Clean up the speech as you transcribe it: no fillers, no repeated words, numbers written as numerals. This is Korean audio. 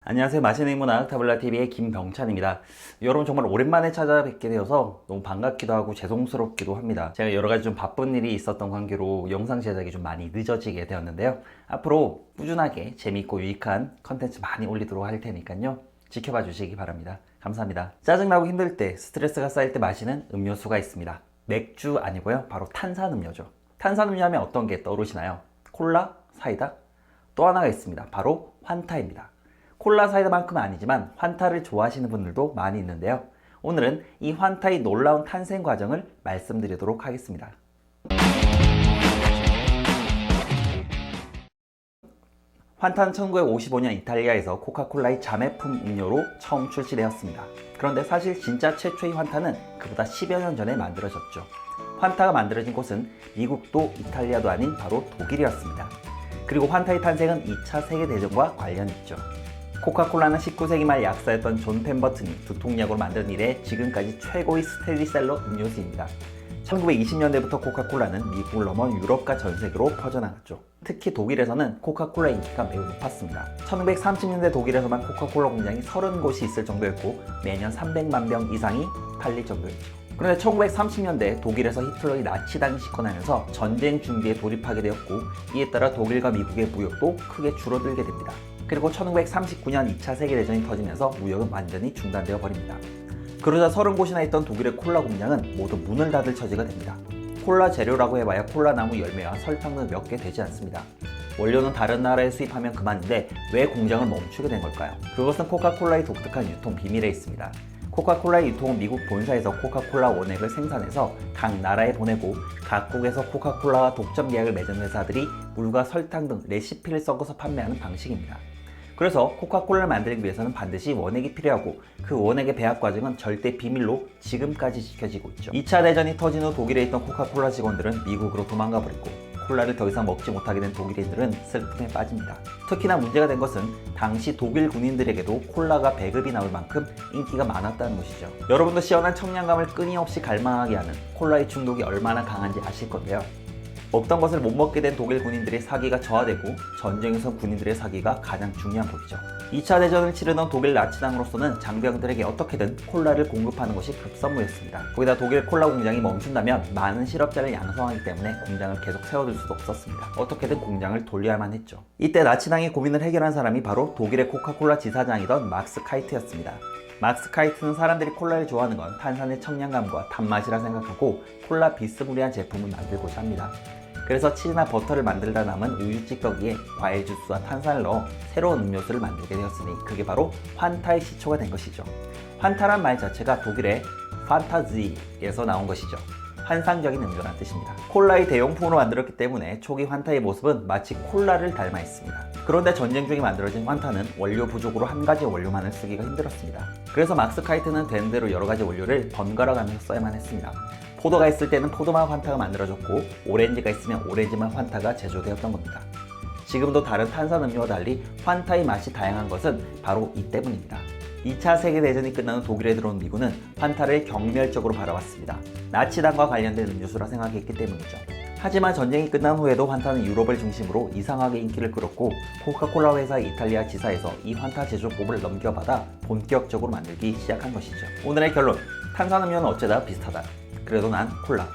안녕하세요. 맛있는 문학 타블라TV의 김병찬입니다. 여러분 정말 오랜만에 찾아뵙게 되어서 너무 반갑기도 하고 죄송스럽기도 합니다. 제가 여러가지 좀 바쁜 일이 있었던 관계로 영상 제작이 좀 많이 늦어지게 되었는데요. 앞으로 꾸준하게 재밌고 유익한 컨텐츠 많이 올리도록 할 테니까요. 지켜봐 주시기 바랍니다. 감사합니다. 짜증나고 힘들 때, 스트레스가 쌓일 때 마시는 음료수가 있습니다. 맥주 아니고요. 바로 탄산음료죠. 탄산음료 하면 어떤 게 떠오르시나요? 콜라? 사이다? 또 하나가 있습니다. 바로 환타입니다. 콜라 사이다만큼은 아니지만 환타를 좋아하시는 분들도 많이 있는데요. 오늘은 이 환타의 놀라운 탄생 과정을 말씀드리도록 하겠습니다. 환타는 1955년 이탈리아에서 코카콜라의 자매품 음료로 처음 출시되었습니다. 그런데 사실 진짜 최초의 환타는 그보다 10여 년 전에 만들어졌죠. 환타가 만들어진 곳은 미국도 이탈리아도 아닌 바로 독일이었습니다. 그리고 환타의 탄생은 2차 세계대전과 관련이 있죠. 코카콜라는 19세기 말 약사였던 존 펜버튼이 두통약으로 만든 이래 지금까지 최고의 스테디셀러 음료수입니다. 1920년대부터 코카콜라는 미국을 넘어 유럽과 전 세계로 퍼져나갔죠. 특히 독일에서는 코카콜라의 인기가 매우 높았습니다. 1930년대 독일에서만 코카콜라 공장이 30곳이 있을 정도였고 매년 300만 병 이상이 팔릴 정도였죠. 그런데 1930년대 독일에서 히틀러의 나치당이 집권하면서 전쟁 준비에 돌입하게 되었고 이에 따라 독일과 미국의 무역도 크게 줄어들게 됩니다. 그리고 1939년 2차 세계대전이 터지면서 무역은 완전히 중단되어 버립니다. 그러자 30곳이나 있던 독일의 콜라 공장은 모두 문을 닫을 처지가 됩니다. 콜라 재료라고 해봐야 콜라나무 열매와 설탕 등 몇 개 되지 않습니다. 원료는 다른 나라에 수입하면 그만인데 왜 공장을 멈추게 된 걸까요? 그것은 코카콜라의 독특한 유통 비밀에 있습니다. 코카콜라의 유통은 미국 본사에서 코카콜라 원액을 생산해서 각 나라에 보내고 각국에서 코카콜라와 독점 계약을 맺은 회사들이 물과 설탕 등 레시피를 섞어서 판매하는 방식입니다. 그래서 코카콜라를 만들기 위해서는 반드시 원액이 필요하고 그 원액의 배합 과정은 절대 비밀로 지금까지 지켜지고 있죠. 2차 대전이 터진 후 독일에 있던 코카콜라 직원들은 미국으로 도망가 버리고 콜라를 더 이상 먹지 못하게 된 독일인들은 슬픔에 빠집니다. 특히나 문제가 된 것은 당시 독일 군인들에게도 콜라가 배급이 나올 만큼 인기가 많았다는 것이죠. 여러분도 시원한 청량감을 끊임없이 갈망하게 하는 콜라의 중독이 얼마나 강한지 아실 건데요. 먹던 것을 못 먹게 된 독일 군인들의 사기가 저하되고 전쟁에서 군인들의 사기가 가장 중요한 법이죠. 2차 대전을 치르던 독일 나치당으로서는 장병들에게 어떻게든 콜라를 공급하는 것이 급선무였습니다. 거기다 독일 콜라 공장이 멈춘다면 많은 실업자를 양성하기 때문에 공장을 계속 세워둘 수도 없었습니다. 어떻게든 공장을 돌려야만 했죠. 이때 나치당의 고민을 해결한 사람이 바로 독일의 코카콜라 지사장이던 막스 카이트였습니다. 막스 카이트는 사람들이 콜라를 좋아하는 건 탄산의 청량감과 단맛이라 생각하고 콜라 비스무리한 제품을 만들고자 합니다. 그래서 치즈나 버터를 만들다 남은 우유 찌꺼기에 과일 주스와 탄산을 넣어 새로운 음료수를 만들게 되었으니 그게 바로 환타의 시초가 된 것이죠. 환타란 말 자체가 독일의 판타지에서 나온 것이죠. 환상적인 음료란 뜻입니다. 콜라의 대용품으로 만들었기 때문에 초기 환타의 모습은 마치 콜라를 닮아 있습니다. 그런데 전쟁 중에 만들어진 환타는 원료 부족으로 한 가지 원료만을 쓰기가 힘들었습니다. 그래서 막스 카이트는 된 대로 여러 가지 원료를 번갈아 가면서 써야만 했습니다. 포도가 있을 때는 포도맛 환타가 만들어졌고 오렌지가 있으면 오렌지맛 환타가 제조되었던 겁니다. 지금도 다른 탄산음료와 달리 환타의 맛이 다양한 것은 바로 이 때문입니다. 2차 세계대전이 끝난 후 독일에 들어온 미군은 환타를 경멸적으로 바라봤습니다. 나치당과 관련된 음료수라 생각했기 때문이죠. 하지만 전쟁이 끝난 후에도 환타는 유럽을 중심으로 이상하게 인기를 끌었고 코카콜라 회사 이탈리아 지사에서 이 환타 제조법을 넘겨받아 본격적으로 만들기 시작한 것이죠. 오늘의 결론, 탄산음료는 어쩌다 비슷하다. 그래도 난 콜라.